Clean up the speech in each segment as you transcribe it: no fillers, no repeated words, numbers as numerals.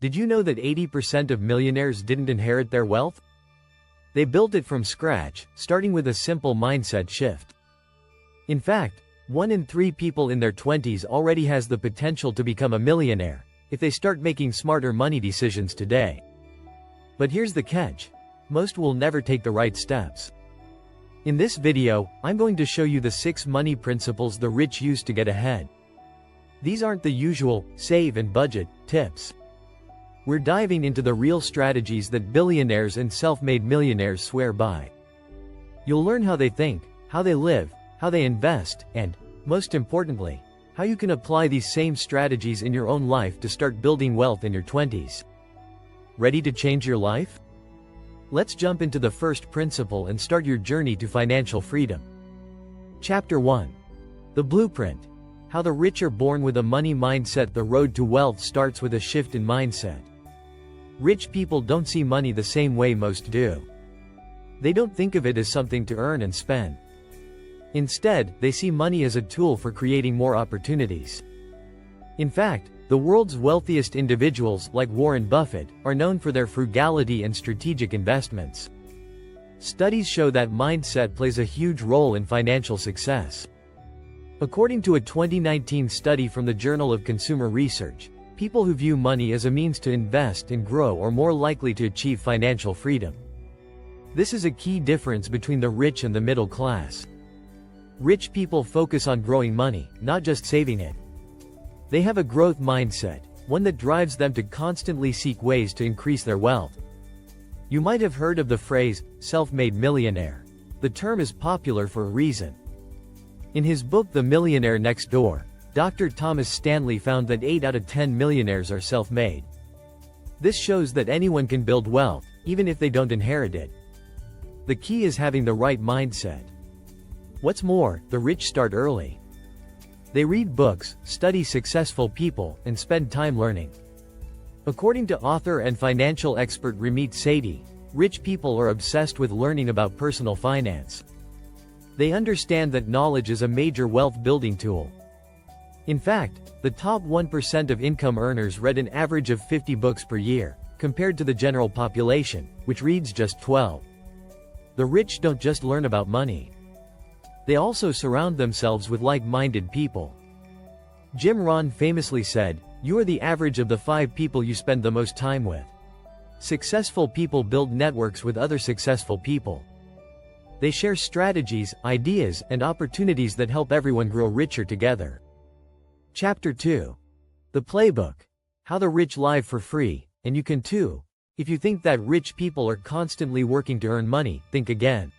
Did you know that 80% of millionaires didn't inherit their wealth? They built it from scratch, starting with a simple mindset shift. In fact, 1 in 3 people in their 20s already has the potential to become a millionaire, if they start making smarter money decisions today. But here's the catch. Most will never take the right steps. In this video, I'm going to show you the 6 money principles the rich use to get ahead. These aren't the usual, save and budget, tips. We're diving into the real strategies that billionaires and self-made millionaires swear by. You'll learn how they think, how they live, how they invest, and, most importantly, how you can apply these same strategies in your own life to start building wealth in your 20s. Ready to change your life? Let's jump into the first principle and start your journey to financial freedom. Chapter 1. The Blueprint. How the rich are born with a money mindset. The road to wealth starts with a shift in mindset. Rich people don't see money the same way most do. They don't think of it as something to earn and spend. Instead, they see money as a tool for creating more opportunities. In fact, the world's wealthiest individuals, like Warren Buffett, are known for their frugality and strategic investments. Studies show that mindset plays a huge role in financial success. According to a 2019 study from the Journal of Consumer Research, people who view money as a means to invest and grow are more likely to achieve financial freedom. This is a key difference between the rich and the middle class. Rich people focus on growing money, not just saving it. They have a growth mindset, one that drives them to constantly seek ways to increase their wealth. You might have heard of the phrase, self-made millionaire. The term is popular for a reason. In his book The Millionaire Next Door, Dr. Thomas Stanley found that 8 out of 10 millionaires are self-made. This shows that anyone can build wealth, even if they don't inherit it. The key is having the right mindset. What's more, the rich start early. They read books, study successful people, and spend time learning. According to author and financial expert Ramit Sethi, rich people are obsessed with learning about personal finance. They understand that knowledge is a major wealth-building tool. In fact, the top 1% of income earners read an average of 50 books per year, compared to the general population, which reads just 12. The rich don't just learn about money. They also surround themselves with like-minded people. Jim Rohn famously said, "You are the average of the 5 people you spend the most time with." Successful people build networks with other successful people. They share strategies, ideas, and opportunities that help everyone grow richer together. Chapter 2. The Playbook. How the rich live for free, and you can too. If you think that rich people are constantly working to earn money, think again.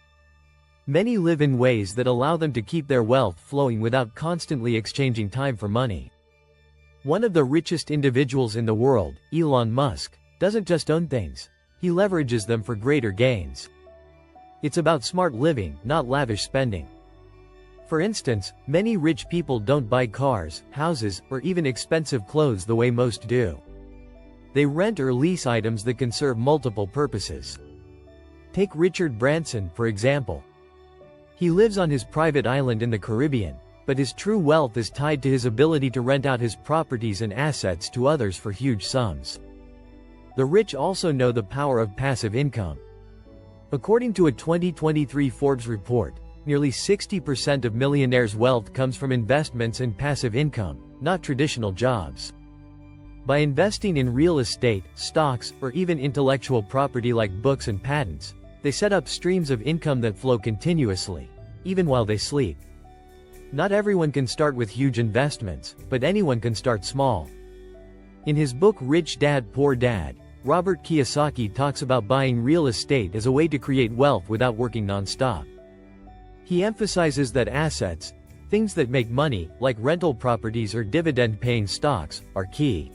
Many live in ways that allow them to keep their wealth flowing without constantly exchanging time for money. One of the richest individuals in the world, Elon Musk, doesn't just own things. He leverages them for greater gains. It's about smart living, not lavish spending. For instance, many rich people don't buy cars, houses, or even expensive clothes the way most do. They rent or lease items that can serve multiple purposes. Take Richard Branson, for example. He lives on his private island in the Caribbean, but his true wealth is tied to his ability to rent out his properties and assets to others for huge sums. The rich also know the power of passive income. According to a 2023 Forbes report, nearly 60% of millionaires' wealth comes from investments and passive income, not traditional jobs. By investing in real estate, stocks, or even intellectual property like books and patents, they set up streams of income that flow continuously, even while they sleep. Not everyone can start with huge investments, but anyone can start small. In his book Rich Dad Poor Dad, Robert Kiyosaki talks about buying real estate as a way to create wealth without working non-stop. He emphasizes that assets, things that make money, like rental properties or dividend-paying stocks, are key.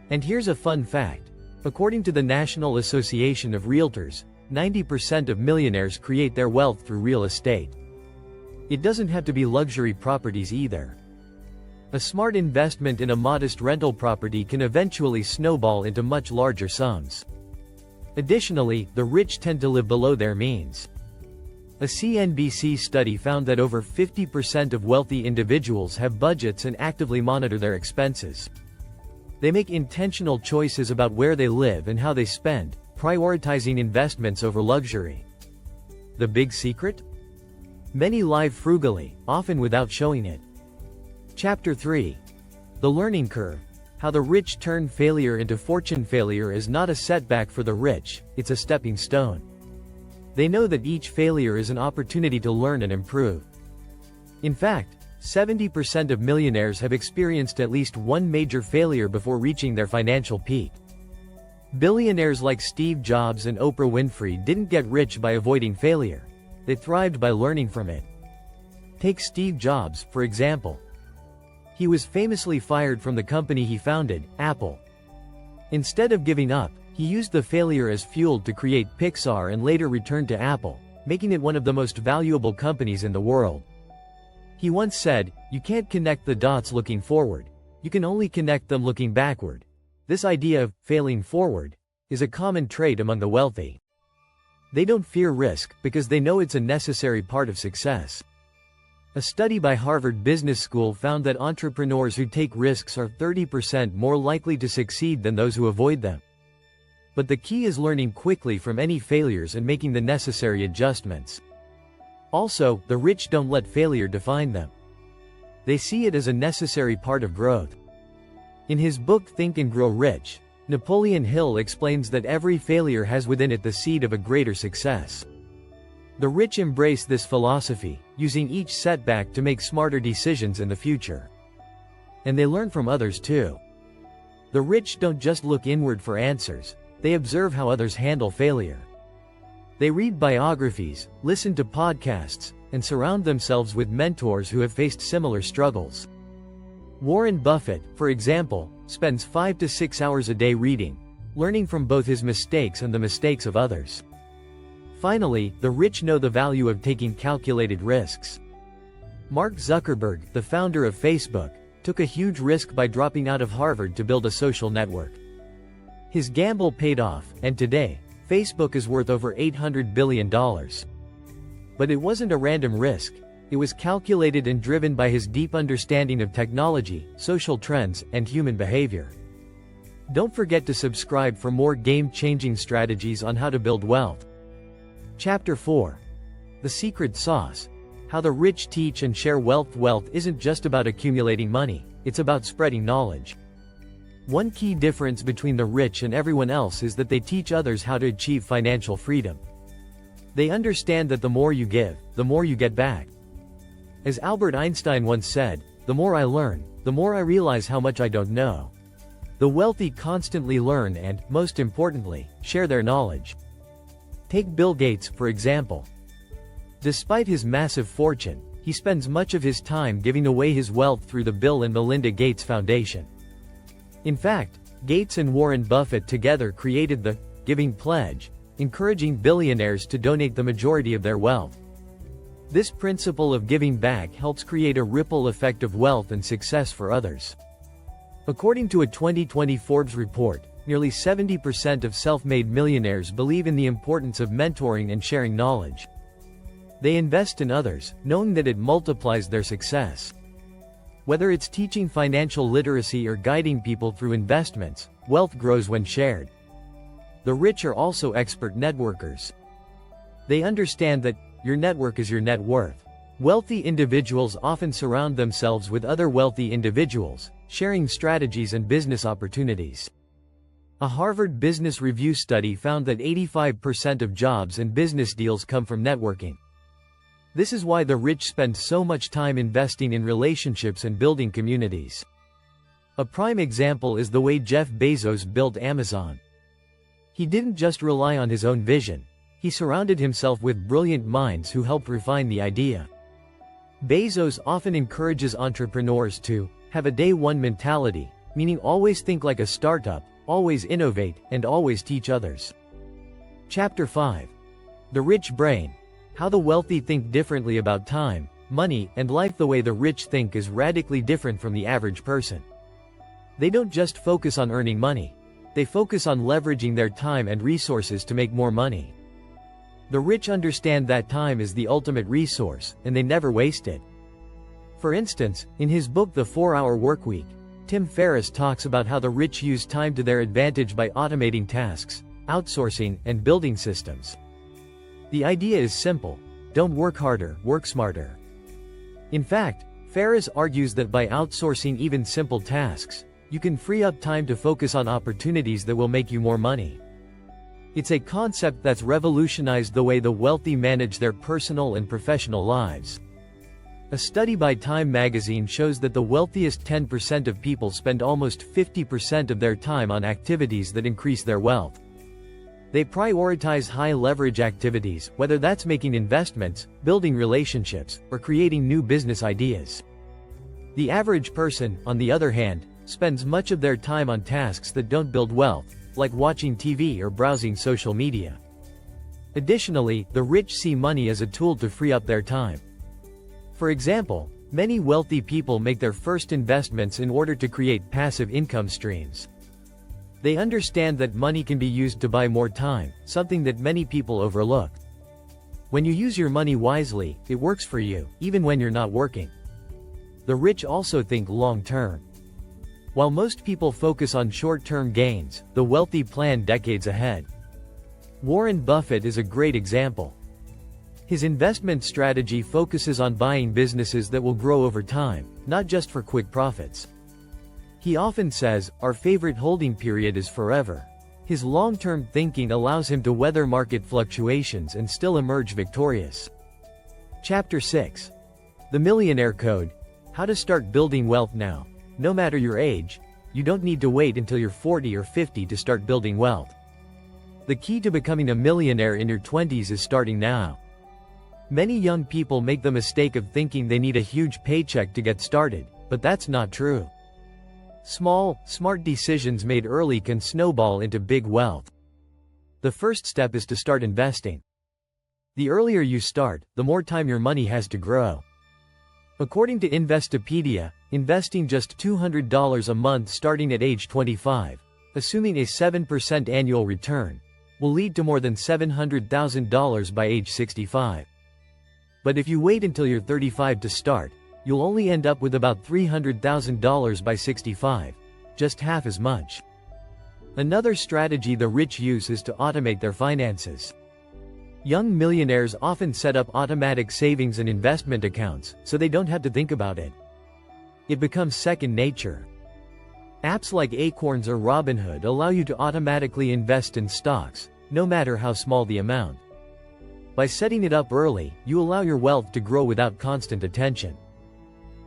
And here's a fun fact. According to the National Association of Realtors, 90% of millionaires create their wealth through real estate. It doesn't have to be luxury properties either. A smart investment in a modest rental property can eventually snowball into much larger sums. Additionally, the rich tend to live below their means. A CNBC study found that over 50% of wealthy individuals have budgets and actively monitor their expenses. They make intentional choices about where they live and how they spend, prioritizing investments over luxury. The big secret? Many live frugally, often without showing it. Chapter 3. The learning curve. How the rich turn failure into fortune. Failure is not a setback for the rich, it's a stepping stone. They know that each failure is an opportunity to learn and improve. In fact, 70% of millionaires have experienced at least one major failure before reaching their financial peak. Billionaires like Steve Jobs and Oprah Winfrey didn't get rich by avoiding failure. They thrived by learning from it. Take Steve Jobs, for example. He was famously fired from the company he founded, Apple. Instead of giving up, he used the failure as fuel to create Pixar and later returned to Apple, making it one of the most valuable companies in the world. He once said, "You can't connect the dots looking forward. You can only connect them looking backward." This idea of failing forward is a common trait among the wealthy. They don't fear risk because they know it's a necessary part of success. A study by Harvard Business School found that entrepreneurs who take risks are 30% more likely to succeed than those who avoid them. But the key is learning quickly from any failures and making the necessary adjustments. Also, the rich don't let failure define them. They see it as a necessary part of growth. In his book Think and Grow Rich, Napoleon Hill explains that every failure has within it the seed of a greater success. The rich embrace this philosophy, using each setback to make smarter decisions in the future. And they learn from others too. The rich don't just look inward for answers, they observe how others handle failure. They read biographies, listen to podcasts, and surround themselves with mentors who have faced similar struggles. Warren Buffett, for example, spends 5 to 6 hours a day reading, learning from both his mistakes and the mistakes of others. Finally, the rich know the value of taking calculated risks. Mark Zuckerberg, the founder of Facebook, took a huge risk by dropping out of Harvard to build a social network. His gamble paid off, and today, Facebook is worth over $800 billion. But it wasn't a random risk. It was calculated and driven by his deep understanding of technology, social trends, and human behavior. Don't forget to subscribe for more game-changing strategies on how to build wealth. Chapter 4. The Secret Sauce. How the rich teach and share wealth. Wealth isn't just about accumulating money, it's about spreading knowledge. One key difference between the rich and everyone else is that they teach others how to achieve financial freedom. They understand that the more you give, the more you get back. As Albert Einstein once said, "The more I learn, the more I realize how much I don't know." The wealthy constantly learn and, most importantly, share their knowledge. Take Bill Gates, for example. Despite his massive fortune, he spends much of his time giving away his wealth through the Bill and Melinda Gates Foundation. In fact, Gates and Warren Buffett together created the Giving Pledge, encouraging billionaires to donate the majority of their wealth. This principle of giving back helps create a ripple effect of wealth and success for others. According to a 2020 Forbes report, nearly 70% of self-made millionaires believe in the importance of mentoring and sharing knowledge. They invest in others, knowing that it multiplies their success. Whether it's teaching financial literacy or guiding people through investments, wealth grows when shared. The rich are also expert networkers. They understand that your network is your net worth. Wealthy individuals often surround themselves with other wealthy individuals, sharing strategies and business opportunities. A Harvard Business Review study found that 85% of jobs and business deals come from networking. This is why the rich spend so much time investing in relationships and building communities. A prime example is the way Jeff Bezos built Amazon. He didn't just rely on his own vision. He surrounded himself with brilliant minds who helped refine the idea. Bezos often encourages entrepreneurs to have a day-one mentality, meaning always think like a startup, always innovate, and always teach others. Chapter 5. The Rich Brain. How the wealthy think differently about time, money, and life. The way the rich think is radically different from the average person. They don't just focus on earning money. They focus on leveraging their time and resources to make more money. The rich understand that time is the ultimate resource, and they never waste it. For instance, in his book The 4-Hour Workweek, Tim Ferriss talks about how the rich use time to their advantage by automating tasks, outsourcing, and building systems. The idea is simple: don't work harder, work smarter. In fact, Ferriss argues that by outsourcing even simple tasks, you can free up time to focus on opportunities that will make you more money. It's a concept that's revolutionized the way the wealthy manage their personal and professional lives. A study by Time magazine shows that the wealthiest 10% of people spend almost 50% of their time on activities that increase their wealth. They prioritize high-leverage activities, whether that's making investments, building relationships, or creating new business ideas. The average person, on the other hand, spends much of their time on tasks that don't build wealth, like watching TV or browsing social media. Additionally, the rich see money as a tool to free up their time. For example, many wealthy people make their first investments in order to create passive income streams. They understand that money can be used to buy more time, something that many people overlook. When you use your money wisely, it works for you, even when you're not working. The rich also think long-term. While most people focus on short-term gains, the wealthy plan decades ahead. Warren Buffett is a great example. His investment strategy focuses on buying businesses that will grow over time, not just for quick profits. He often says, "Our favorite holding period is forever." His long-term thinking allows him to weather market fluctuations and still emerge victorious. Chapter 6. The Millionaire Code: How to Start Building Wealth Now. No matter your age, you don't need to wait until you're 40 or 50 to start building wealth. The key to becoming a millionaire in your 20s is starting now. Many young people make the mistake of thinking they need a huge paycheck to get started, but that's not true. Small, smart decisions made early can snowball into big wealth. The first step is to start investing. The earlier you start, the more time your money has to grow. According to Investopedia, investing just $200 a month starting at age 25, assuming a 7% annual return, will lead to more than $700,000 by age 65. But if you wait until you're 35 to start, you'll only end up with about $300,000 by 65, just half as much. Another strategy the rich use is to automate their finances. Young millionaires often set up automatic savings and investment accounts, so they don't have to think about it. It becomes second nature. Apps like Acorns or Robinhood allow you to automatically invest in stocks, no matter how small the amount. By setting it up early, you allow your wealth to grow without constant attention.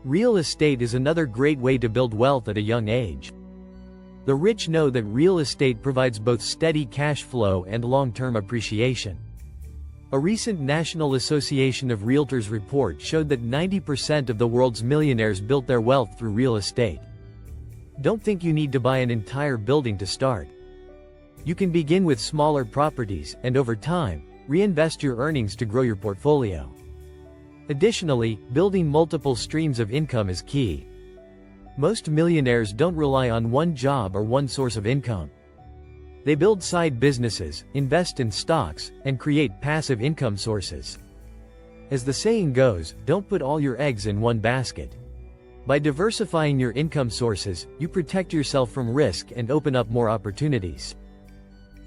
Real estate is another great way to build wealth at a young age. The rich know that real estate provides both steady cash flow and long-term appreciation. A recent National Association of Realtors report showed that 90% of the world's millionaires built their wealth through real estate. Don't think you need to buy an entire building to start. You can begin with smaller properties, and over time, reinvest your earnings to grow your portfolio. Additionally, building multiple streams of income is key. Most millionaires don't rely on one job or one source of income. They build side businesses, invest in stocks, and create passive income sources. As the saying goes, don't put all your eggs in one basket. By diversifying your income sources, you protect yourself from risk and open up more opportunities.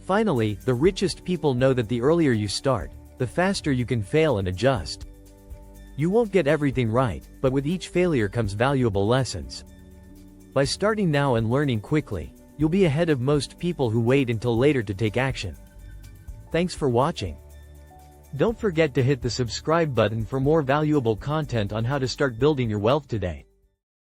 Finally, the richest people know that the earlier you start, the faster you can fail and adjust. You won't get everything right, but with each failure comes valuable lessons. By starting now and learning quickly, you'll be ahead of most people who wait until later to take action. Thanks for watching. Don't forget to hit the subscribe button for more valuable content on how to start building your wealth today.